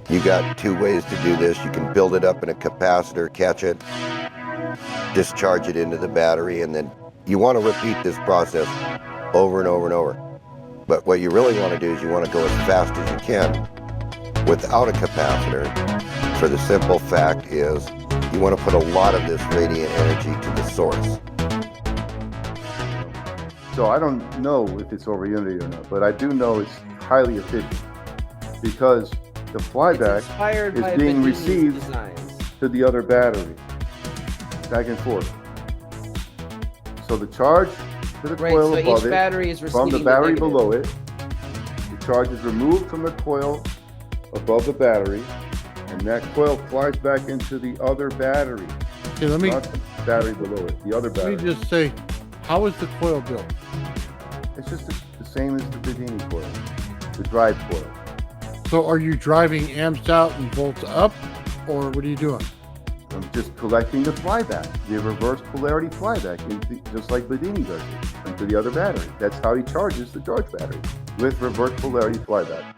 You got two ways to do this. You can build it up in a capacitor, catch it, discharge it into the battery, and then you want to repeat this process over and over and over. But what you really want to do is you want to go as fast as you can without a capacitor, for the simple fact is you want to put a lot of this radiant energy to the source. So I don't know if it's over Unity or not, but I do know it's highly efficient because the flyback is being received to the other battery, back and forth. So the charge to the coil so above each it, battery is from the battery below it, the charge is removed from the coil above the battery, and that coil flies back into the other battery. Okay, not the battery below it, the other battery. Let me just say, how is the coil built? It's just the same as the Bedini coil, the drive coil. So are you driving amps out and volts up, or what are you doing? I'm just collecting the flyback, the reverse polarity flyback, just like Bedini does it, into the other battery. That's how he charges the charge battery, with reverse polarity flyback.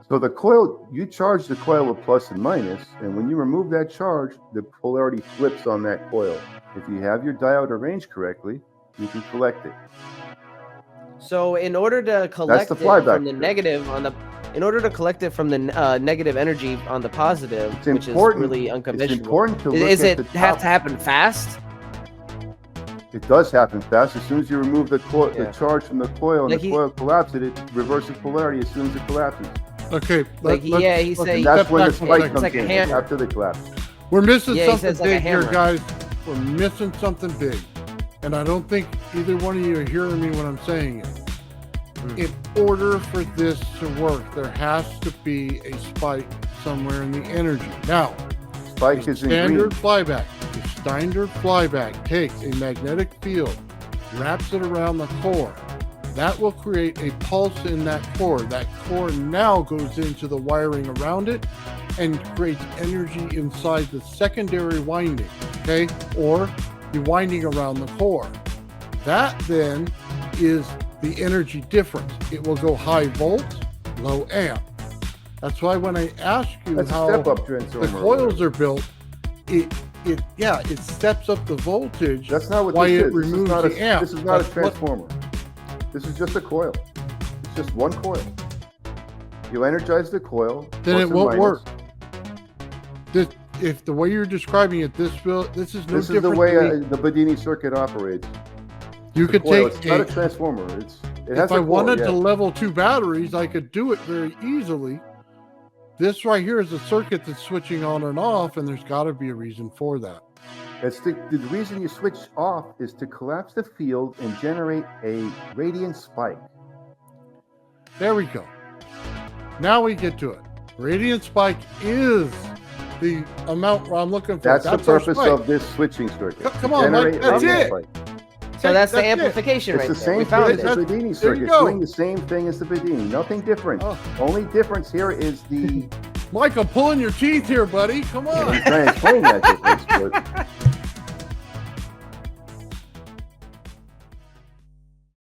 So the coil, you charge the coil with plus and minus, and when you remove that charge, the polarity flips on that coil. If you have your diode arranged correctly, you can collect it. So in order to collect it from the negative on the, in order to collect it from the negative energy on the positive, which is really unconventional, it's important to look is at it have to happen fast? It does happen fast. As soon as you remove the charge from the coil and the coil collapses, it reverses polarity as soon as it collapses. Okay. He's saying that's when the spike comes like in after the collapse. We're missing something like big here, guys. We're missing something big. And I don't think either one of you are hearing me when I'm saying it. In order for this to work, there has to be a spike somewhere in the energy. Now, spike is standard flyback. The standard flyback takes a magnetic field, wraps it around the core. That will create a pulse in that core. That core now goes into the wiring around it and creates energy inside the secondary winding, okay? Or the winding around the core. That then is the energy difference. It will go high volt, low amp. That's why when I ask you how the coils are built, it steps up the voltage. That's not what why this it is. removes the amp. This is not a transformer. This is just a coil. It's just one coil. You energize the coil. Then it won't work. If the way you're describing it, this is no different. This is the way the Bedini circuit operates. You could take. It's not a transformer. If I wanted to level two batteries, I could do it very easily. This right here is a circuit that's switching on and off, and there's got to be a reason for that. It's the reason you switch off is to collapse the field and generate a radiant spike. There we go. Now we get to it. Radiant spike is the amount I'm looking for. That's the purpose of this switching circuit. Come on, Mike, that's it. Spike. So that's the amplification right there. It's the same thing as the Bedini circuit. It's doing the same thing as the Bedini. Nothing different. Only difference here is the... Mike, I'm pulling your teeth here, buddy. Come on. I'm trying to explain that difference, but